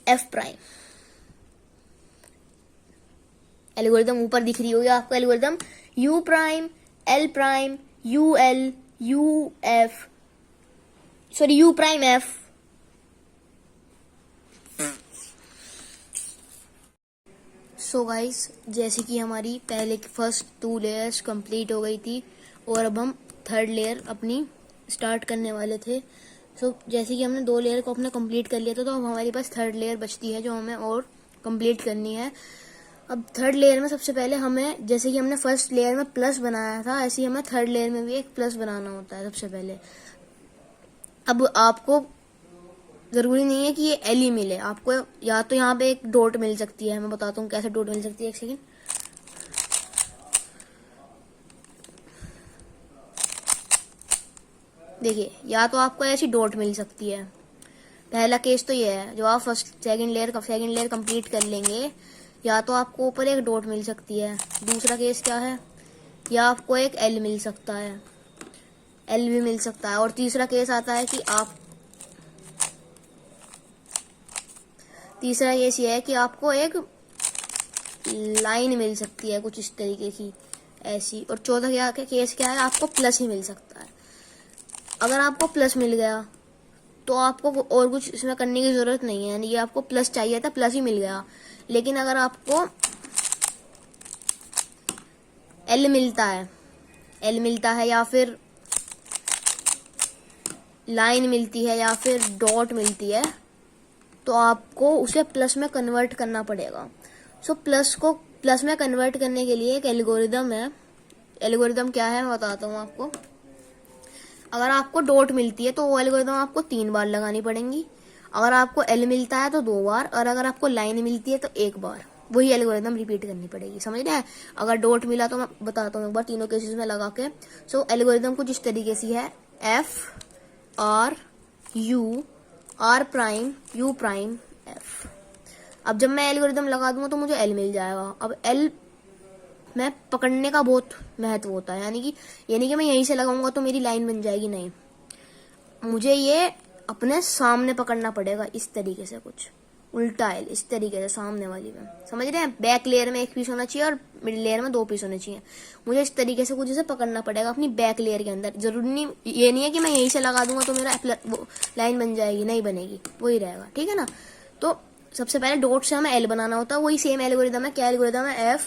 F prime. Algorithm ऊपर दिख रही होगी आपको, algorithm U prime L prime U L U F, sorry U prime F। So guys, जैसे कि हमारी पहले की फर्स्ट 2 लेयर्स कंप्लीट हो गई थी और अब हम थर्ड लेयर अपनी स्टार्ट करने वाले थे। सो जैसे कि हमने 2 लेयर को अपने कंप्लीट कर लिया था, तो अब हमारे पास थर्ड लेयर बचती है जो हमें और कंप्लीट करनी है। अब थर्ड लेयर में सबसे पहले हमें, जैसे कि हमने फर्स्ट लेयर में प्लस बनाया था, ऐसे ही हमें थर्ड लेयर में भी एक प्लस बनाना होता है सबसे पहले। अब आपको जरूरी नहीं है कि ये एल ही मिले, आपको या तो यहाँ पे एक डॉट मिल सकती है। मैं बताता हूँ कैसे डॉट मिल सकती है, एक सेकेंड। देखिए, या तो आपको ऐसी डॉट मिल सकती है, पहला केस तो ये है। जो आप सेकंड लेयर कंप्लीट कर लेंगे, या तो आपको ऊपर एक डॉट मिल सकती है। दूसरा केस क्या है, या आपको एक एल मिल सकता है, एल भी मिल सकता है। और तीसरा केस आता है कि तीसरा केस ये है कि आपको एक लाइन मिल सकती है कुछ इस तरीके की, ऐसी। और चौथा केस क्या है, आपको प्लस ही मिल सकता है। अगर आपको प्लस मिल गया तो आपको और कुछ इसमें करने की जरूरत नहीं है, यानी कि आपको प्लस चाहिए था, प्लस ही मिल गया। लेकिन अगर आपको एल मिलता है या फिर लाइन मिलती है या फिर डॉट मिलती है, तो आपको उसे प्लस में कन्वर्ट करना पड़ेगा। सो प्लस को प्लस में कन्वर्ट करने के लिए एक एल्गोरिदम है। एल्गोरिदम क्या है मैं बताता हूँ आपको। अगर आपको डॉट मिलती है तो वो एल्गोरिदम आपको 3 बार लगानी पड़ेंगी। अगर आपको एल मिलता है तो 2 बार, और अगर आपको लाइन मिलती है तो 1 बार। वही एल्गोरिदम रिपीट करनी पड़ेगी, समझ रहे हैं। अगर डॉट मिला तो मैं बताता हूँ एक बार तीनों केसेस में लगा के। सो एल्गोरिदम कुछ इस तरीके से है, R prime U prime F। अब जब मैं एल्गोरिदम लगा दूंगा तो मुझे एल मिल जाएगा। अब एल में पकड़ने का बहुत महत्व होता है, यानी कि मैं यहीं से लगाऊंगा तो मेरी लाइन बन जाएगी, नहीं, मुझे ये अपने सामने पकड़ना पड़ेगा, इस तरीके से कुछ उल्टा एल, इस तरीके से सामने वाली में, समझ रहे हैं। बैक लेयर में 1 पीस होना चाहिए और मिडिल लेयर में 2 पीस होने चाहिए। मुझे इस तरीके से कुछ इसे पकड़ना पड़ेगा अपनी बैक लेयर के अंदर। जरूरी नहीं, ये नहीं है कि मैं यहीं से लगा दूंगा तो मेरा लाइन बन जाएगी, नहीं बनेगी, वही रहेगा, ठीक है ना। तो सबसे पहले डॉट से हमें एल बनाना होता है, वही सेम एल्गोरिदम है। क्या एल्गोरिदम है,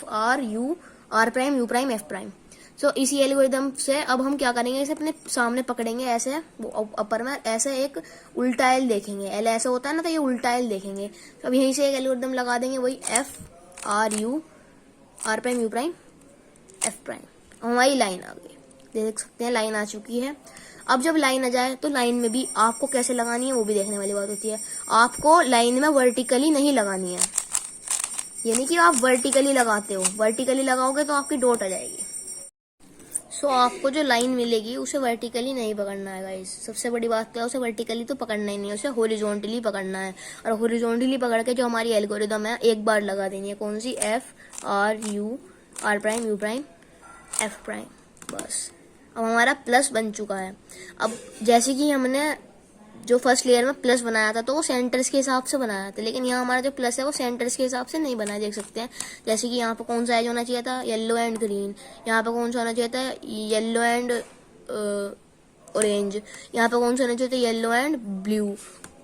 R prime U prime F prime. So इसी एल्गोरिदम से अब हम क्या करेंगे, इसे अपने सामने पकड़ेंगे ऐसे, अपर में ऐसे एक उल्टा एल देखेंगे, एल ऐसा होता है ना, तो ये उल्टा एल देखेंगे। तो अब यहीं से एक एल्गोरिदम लगा देंगे, वही R prime U prime F prime. हमारी लाइन आ गई, देख सकते हैं लाइन आ चुकी है। अब जब लाइन आ जाए तो लाइन में भी आपको कैसे लगानी है वो भी देखने वाली बात होती है। आपको लाइन में वर्टिकली नहीं लगानी है, यानी कि आप वर्टिकली लगाते हो, वर्टिकली लगाओगे तो आपकी डॉट आ जाएगी। सो आपको जो लाइन मिलेगी उसे वर्टिकली नहीं पकड़ना है गाइस। सबसे बड़ी बात क्या है, उसे वर्टिकली तो पकड़ना ही नहीं है, उसे हॉरिजॉन्टली पकड़ना है। और हॉरिजॉन्टली पकड़ के जो हमारी एल्गोरिदम है एक बार लगा देनी है, कौन सी, R prime U prime F prime, बस। अब हमारा प्लस बन चुका है। अब जैसे कि हमने जो फर्स्ट लेयर में प्लस बनाया था तो वो सेंटर्स के हिसाब से बनाया था, लेकिन यहाँ हमारा जो प्लस है वो सेंटर्स के हिसाब से नहीं बना, देख सकते हैं। जैसे कि यहाँ पे कौन सा एज होना चाहिए था, येलो एंड ग्रीन। यहाँ पे कौन सा होना चाहिए था, येलो एंड ऑरेंज, यहाँ पे कौन सा होना चाहिए, येलो एंड ब्लू,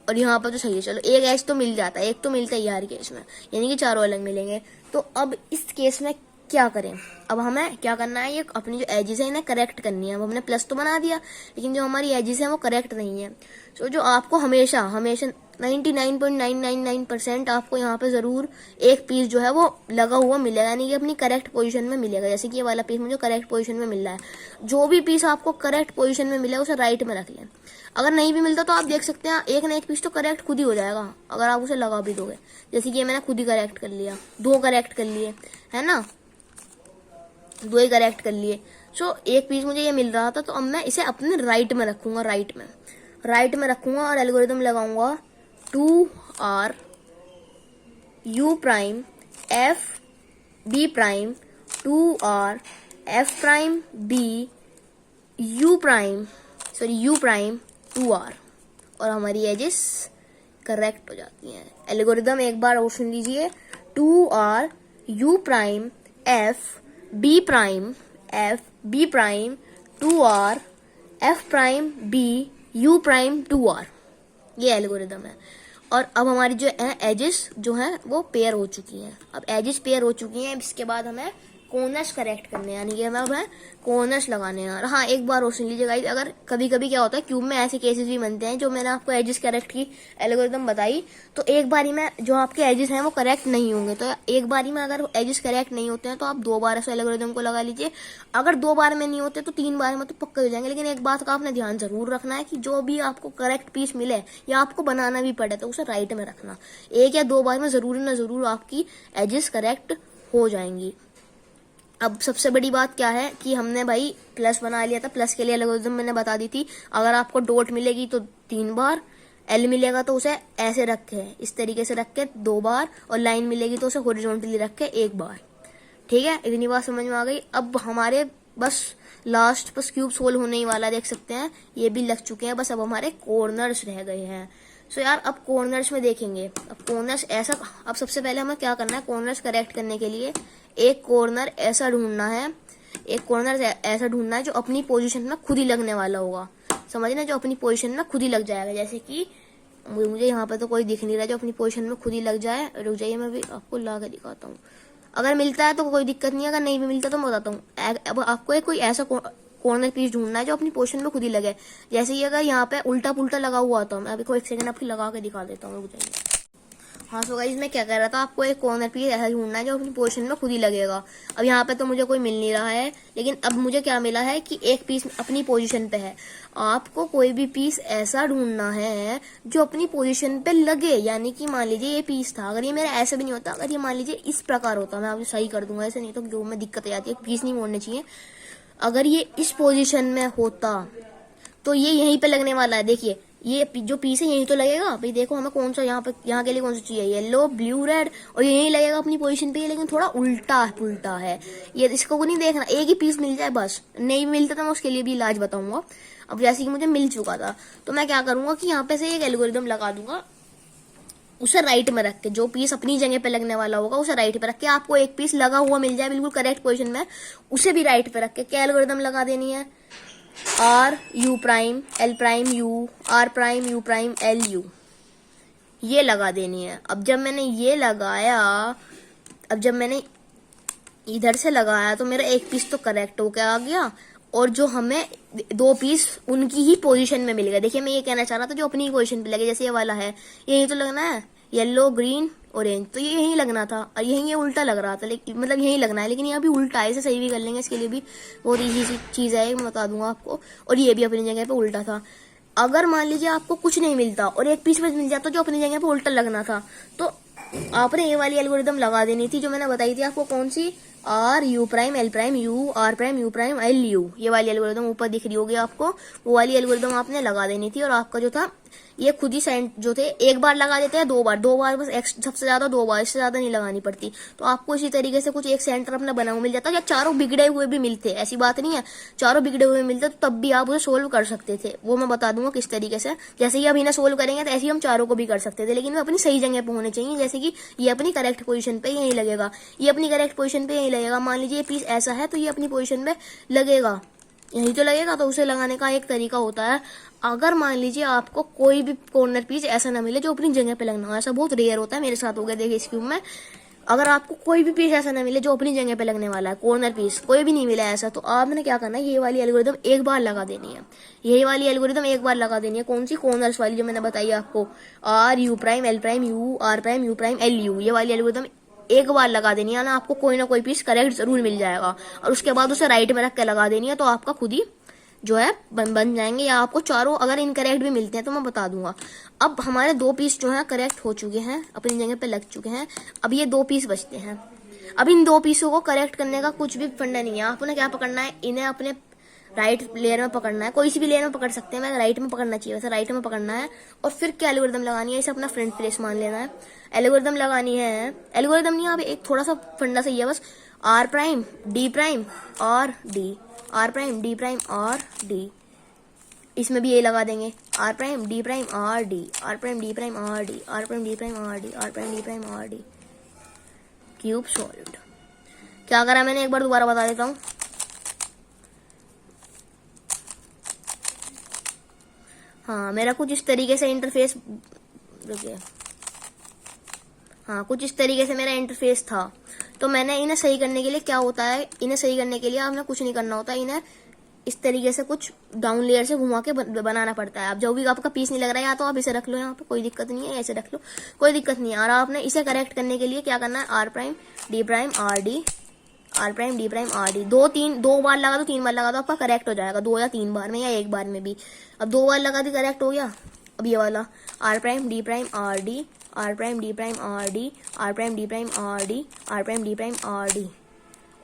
और यहाँ पर तो सही है। चलो एक एज तो मिल जाता है, एक तो मिलता है यार केस में, यानी कि चारों अलग मिलेंगे। तो अब इस केस में क्या करें, अब हमें क्या करना है, ये अपनी जो एजेस है इन्हें करेक्ट करनी है। अब हमने प्लस तो बना दिया, लेकिन जो हमारी एजेस है वो करेक्ट नहीं है। सो जो आपको हमेशा हमेशा 99.999% आपको यहाँ पे जरूर एक पीस जो है वो लगा हुआ मिलेगा, यानी कि अपनी करेक्ट पोजीशन में मिलेगा। जैसे कि ये वाला पीस मुझे करेक्ट पोजीशन में मिल रहा है। जो भी पीस आपको करेक्ट पोजीशन में मिलेगा उसे राइट में रख लें। अगर नहीं भी मिलता तो आप देख सकते हैं एक ना एक पीस तो करेक्ट खुद ही हो जाएगा अगर आप उसे लगा भी दोगे। जैसे कि ये मैंने खुद ही करेक्ट कर लिया, 2 करेक्ट कर लिए, है ना, 2 ही करेक्ट कर लिए। सो एक पीस मुझे ये मिल रहा था, तो अब मैं इसे अपने राइट में रखूंगा, राइट में रखूंगा और एल्गोरिथम लगाऊंगा 2R U prime F B prime 2R F prime B U prime 2R, और हमारी एजेस करेक्ट हो जाती हैं। एल्गोरिथम एक बार और सुन लीजिए, 2R U prime F B prime 2R F prime B U prime 2R, ये एल्गोरिथम है। और अब हमारी जो है एजेस जो है वो पेयर हो चुकी हैं। अब एजेस पेयर हो चुकी हैं, इसके बाद हमें कॉर्नर्स करेक्ट करने हैं, यानी कि हमें कॉर्नर्स लगाने हैं। और हाँ, एक बार और सुन लीजिए गाइस, अगर कभी कभी क्या होता है क्यूब में ऐसे केसेस भी बनते हैं, जो मैंने आपको एजेस करेक्ट की एल्गोरिथम बताई, तो एक बारी में जो आपके एजेस हैं वो करेक्ट नहीं होंगे। तो एक बारी में अगर एजेस करेक्ट नहीं होते हैं तो आप 2 बार ऐसे एल्गोरिथम को लगा लीजिए। अगर 2 बार में नहीं होते तो 3 बार में तो पक्के हो जाएंगे। लेकिन एक बात का आपने ध्यान जरूर रखना है कि जो भी आपको करेक्ट पीस मिले या आपको बनाना भी पड़े तो उसे राइट में रखना। 1 या 2 बार में जरूर ना जरूर आपकी एजेस करेक्ट हो जाएंगी। अब सबसे बड़ी बात क्या है कि हमने भाई प्लस बना लिया था, प्लस के लिए एल्गोरिथम मैंने बता दी थी। अगर आपको डॉट मिलेगी तो 3 बार, एल मिलेगा तो उसे ऐसे रखे, इस तरीके से रख के 2 बार, और लाइन मिलेगी तो उसे हॉरिजॉन्टली रख के 1 बार। ठीक है, इतनी बात समझ में आ गई। अब हमारे बस क्यूब सोल्व होने ही वाला, देख सकते हैं ये भी लग चुके हैं, बस अब हमारे कॉर्नर्स रह गए हैं। सो यार अब कॉर्नर्स में देखेंगे। अब कॉर्नर्स ऐसा, अब सबसे पहले हमें क्या करना है, कॉर्नर्स करेक्ट करने के लिए एक कॉर्नर ऐसा ढूंढना है, जो अपनी पोजीशन में खुद ही लगने वाला होगा। समझना, जो अपनी पोजीशन में खुद ही लग जाएगा। जैसे कि मुझे यहाँ पे तो कोई दिख नहीं रहा जो अपनी पोजीशन में खुद ही लग जाए। रुक जाइए, मैं भी आपको ला के दिखाता हूँ। अगर मिलता है तो कोई दिक्कत नहीं है, अगर नहीं भी मिलता तो मैं बताता हूँ। अब आपको कोई ऐसा कॉर्नर पीस ढूंढना है जो अपनी पोजीशन में खुद ही लगे। जैसे कि अगर यहाँ पे उल्टा पुल्टा लगा हुआ था, मैं अभी को 1 सेकंड आपको लगा के दिखा देता हूँ। हाँ, सो गाइस मैं क्या कह रहा था, आपको एक कॉर्नर पीस ऐसा ढूंढना है जो अपनी पोजीशन में खुद ही लगेगा। अब यहाँ पे तो मुझे कोई मिल नहीं रहा है, लेकिन अब मुझे क्या मिला है कि एक पीस अपनी पोजीशन पे है। आपको कोई भी पीस ऐसा ढूंढना है जो अपनी पोजीशन पे लगे। यानी कि मान लीजिए ये पीस था, अगर ये मेरा ऐसा भी नहीं होता, अगर ये मान लीजिए इस प्रकार होता, मैं आपको सही कर दूंगा, ऐसे नहीं तो जो में दिक्कत आ जाती है, पीस नहीं मोड़ने चाहिए। अगर ये इस पोजीशन में होता तो ये यहीं पे लगने वाला है। देखिए ये जो पीस है यही तो लगेगा भाई। देखो हमें कौन सा यहाँ के लिए कौन सा चाहिए, येलो ब्लू रेड, और ये यही लगेगा अपनी पोजीशन पे। लेकिन थोड़ा उल्टा पुल्टा है ये, इसको नहीं देखना। एक ही पीस मिल जाए बस, नहीं मिलता तो मैं उसके लिए भी इलाज बताऊंगा। अब जैसे कि मुझे मिल चुका था तो मैं क्या करूंगा कि यहाँ पे से एक एल्गोरिथम लगा दूंगा, उसे राइट में रख के, जो पीस अपनी जगह पे लगने वाला होगा उसे राइट पे रख के, आपको एक पीस लगा हुआ मिल जाए बिल्कुल करेक्ट पोजीशन में, उसे भी राइट पे रख के क्या एल्गोरिथम लगा देनी है, R U prime L prime U, R prime U prime L U, ये लगा देनी है। अब जब मैंने ये लगाया, अब जब मैंने इधर से लगाया तो मेरा एक पीस तो करेक्ट होके आ गया, और जो हमें 2 पीस उनकी ही पोजीशन में मिल गए। देखिए मैं ये कहना चाह रहा था जो अपनी पोजीशन पे लगे, जैसे ये वाला है यही तो लगना है, येलो ग्रीन ऑरेंज, तो ये यही लगना था, और यही ये उल्टा लग रहा था, लेकिन मतलब यही लगना है, लेकिन यहाँ भी उल्टा है। इसे सही भी कर लेंगे, इसके लिए भी बहुत ईजी सी चीज है, मैं बता दूंगा आपको। और ये भी अपनी जगह पे उल्टा था। अगर मान लीजिए आपको कुछ नहीं मिलता और एक पीस में मिल जाता जो अपनी जगह पे उल्टा लगना था, तो आपने ये वाली एल्गोरिथम लगा देनी थी जो मैंने बताई थी आपको। कौन सी, R U prime L prime U, R prime U prime L U, ये वाली एल्गोरिथम ऊपर दिख रही होगी आपको, वो वाली एल्गोरिथम आपने लगा देनी थी। और आपका जो था ये खुद ही साइन जो थे, एक बार लगा देते हैं, 2 बार बस, सबसे ज्यादा 2 बार, इससे ज्यादा नहीं लगानी पड़ती। तो आपको इसी तरीके से कुछ एक सेंटर अपना बना हुआ मिल जाता, या चारों बिगड़े हुए भी मिलते, ऐसी बात नहीं है, चारों बिगड़े हुए मिलते तो तब भी आप उसे सोल्व कर सकते थे। वो मैं बता दूंगा किस तरीके से। जैसे ही अभी ना सोल्व करेंगे तो ऐसे ही हम चारों को भी कर सकते थे, लेकिन वो अपनी सही जगह पे होने चाहिए। जैसे कि ये अपनी करेक्ट पोजीशन पे यही लगेगा, ये अपनी करेक्ट पोजीशन पे यही लगेगा। मान लीजिए ये पीस ऐसा है तो ये अपनी पोजीशन में लगेगा, यही तो लगेगा। तो उसे लगाने का एक तरीका होता है, अगर मान लीजिए आपको कोई भी कॉर्नर पीस ऐसा ना मिले जो अपनी जगह पे लगना हो, ऐसा बहुत रेयर होता है, मेरे साथ हो गया देखिए इस क्यूब में। अगर आपको कोई भी पीस ऐसा ना मिले जो अपनी जगह पे लगने वाला है, कॉर्नर पीस कोई भी नहीं मिला ऐसा, तो आपने क्या करना है, ये वाली एल्गोरिदम एक बार लगा देनी है। यही वाली एल्गोरिदम एक बार लगा देनी है। कौन सी? कॉर्नर्स वाली, जो मैंने बताई आपको, R U prime L prime U R prime U prime L U, ये वाली एल्गोरिदम एक बार लगा देनी है ना, आपको कोई ना कोई पीस करेक्ट जरूर मिल जाएगा। और उसके बाद उसे राइट में रख के लगा देनी है, तो आपका खुद ही जो है बन जाएंगे। या आपको चारों अगर इनकरेक्ट भी मिलते हैं तो मैं बता दूंगा। अब हमारे 2 पीस जो है करेक्ट हो चुके हैं, अपनी जगह पे लग चुके हैं। अब ये 2 पीस बचते हैं। अब इन 2 पीसों को करेक्ट करने का कुछ भी फंडा नहीं है। आपने क्या पकड़ना है, इन्हें अपने राइट लेयर में पकड़ना है। कोई सी भी लेयर में पकड़ सकते हैं, मैं राइट में पकड़ना चाहिए, वैसे राइट में पकड़ना है। और फिर क्या एल्गोरिदम लगानी है, इसे अपना फ्रंट फेस मान लेना है। एल्गोरिदम लगानी है, एल्गोरिदम नहीं, आप एक थोड़ा सा फंडा सही है बस, आर प्राइम डी प्राइम और D, R prime D prime और डी। इसमें भी ये लगा देंगे, R prime D prime R D, R prime D prime R D, R prime D prime R D, R prime D prime R D. Cube solved. क्या करा मैंने, एक बार दोबारा बता देता हूँ। हाँ, मेरा कुछ इस तरीके से इंटरफेस, रुकिए, हाँ कुछ इस तरीके से मेरा इंटरफेस था। तो मैंने इन्हें सही करने के लिए क्या होता है, इन्हें सही करने के लिए हमें कुछ नहीं करना होता, इन्हें इस तरीके से कुछ डाउन लेयर से घुमा के बनाना पड़ता है। अब जो भी आपका पीस नहीं लग रहा है, या तो आप इसे रख लो यहाँ पे, कोई दिक्कत नहीं है, ऐसे रख लो, कोई दिक्कत नहीं है। और आपने इसे करेक्ट करने के लिए क्या करना है, R prime D prime R D, R prime D prime R D, 2 बार लगा दो, 3 बार लगा दो, आपका करेक्ट हो जाएगा, 2 या 3 बार में या 1 बार में भी। अब 2 बार लगा दी, करेक्ट हो गया। अब ये वाला R prime D prime R D, R prime D prime R D, R prime D prime R D, R prime D prime R D.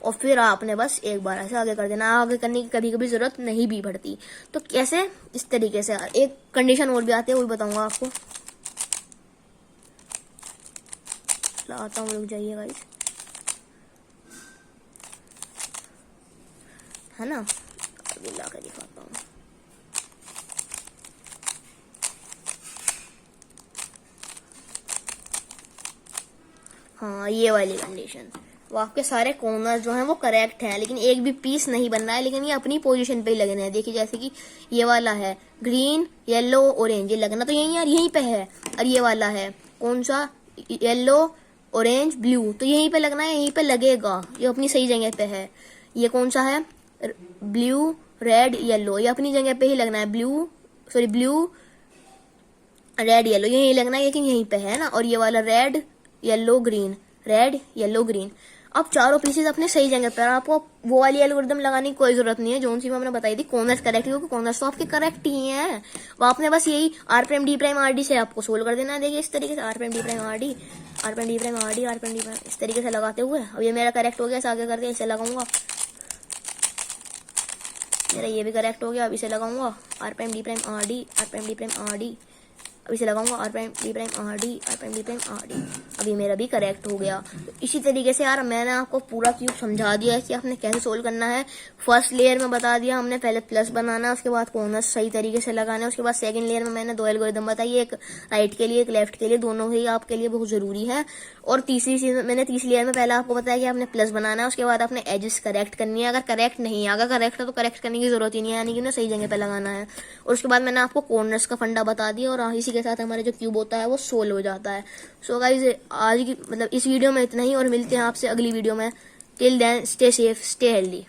और फिर आपने बस एक बार ऐसे आगे कर देना। आगे करने की कभी कभी जरूरत नहीं भी पड़ती। तो कैसे, इस तरीके से। एक कंडीशन और भी आती है, वो भी बताऊंगा आपको, लाता हूँ, रुक जाइए गाइस, है ना, अभी ला कर दिखाता हूँ। हाँ, ये वाली कंडीशन, वो आपके सारे कॉर्नर जो हैं वो करेक्ट हैं, लेकिन एक भी पीस नहीं बन रहा है, लेकिन ये अपनी पोजीशन पे ही लगने हैं। देखिए जैसे कि ये वाला है ग्रीन येलो ऑरेंज, ये लगना तो यहीं यार यहीं पे है। और ये वाला है कौन सा, येलो ऑरेंज ब्लू, तो यहीं पे लगना है, यहीं पे लगेगा, ये अपनी सही जगह पे है। ये कौन सा है, ब्लू रेड येलो, ये अपनी जगह पे ही लगना है, ब्लू रेड येलो, यहीं लगना है, लेकिन यहीं पे है ना। और ये वाला red yellow green, red yellow green. अब चारों पीसेस अपने सही जगह पर। आपको वो वाली एल्गोरिदम लगाने की कोई जरूरत नहीं है, जो सी मैंने बताई थी, कॉर्नर्स करेक्ट, क्योंकि कॉर्नर्स तो आपके करेक्ट ही हैं। वो आपने बस यही R prime D prime R D से आपको सोल्व कर देना है। देखिए इस तरीके से, R prime D prime R D, R prime D prime R D, R prime D prime, इस तरीके से लगाते हुए। अब ये मेरा करेक्ट हो गया, इसे आगे करके इसे लगाऊंगा, मेरा ये भी करेक्ट हो गया। अब इसे लगाऊंगा, R prime D prime R D, R prime D prime R D, अब इसे लगाऊंगा, R prime D prime R D, R prime D prime R D. अभी मेरा भी करेक्ट हो गया। तो इसी तरीके से यार मैंने आपको पूरा क्यूब समझा दिया है कि आपने कैसे सोल्व करना है। फर्स्ट लेयर में बता दिया हमने, पहले प्लस बनाना है, उसके बाद कॉर्नर सही तरीके से लगाना है। उसके बाद सेकंड लेयर में मैंने 2 एल्गोरिदम बताई, एक राइट के लिए, एक लेफ्ट के लिए, दोनों ही आपके लिए बहुत जरूरी है। और तीसरी चीज मैंने तीसरी लेयर में पहले आपको बताया कि आपने प्लस बनाना है, उसके बाद आपने एजेस करेक्ट करनी है। अगर करेक्ट नहीं है, अगर करेक्ट है तो करेक्ट करने की जरूरत ही नहीं है, यानी कि सही जगह पे लगाना है। और उसके बाद मैंने आपको कॉर्नर्स का फंडा बता दिया, और इसी के साथ हमारे जो क्यूब होता है वो सोल्व हो जाता है। सो गाइस, आज की मतलब इस वीडियो में इतना ही, और मिलते हैं आपसे अगली वीडियो में। Till then stay safe, stay healthy.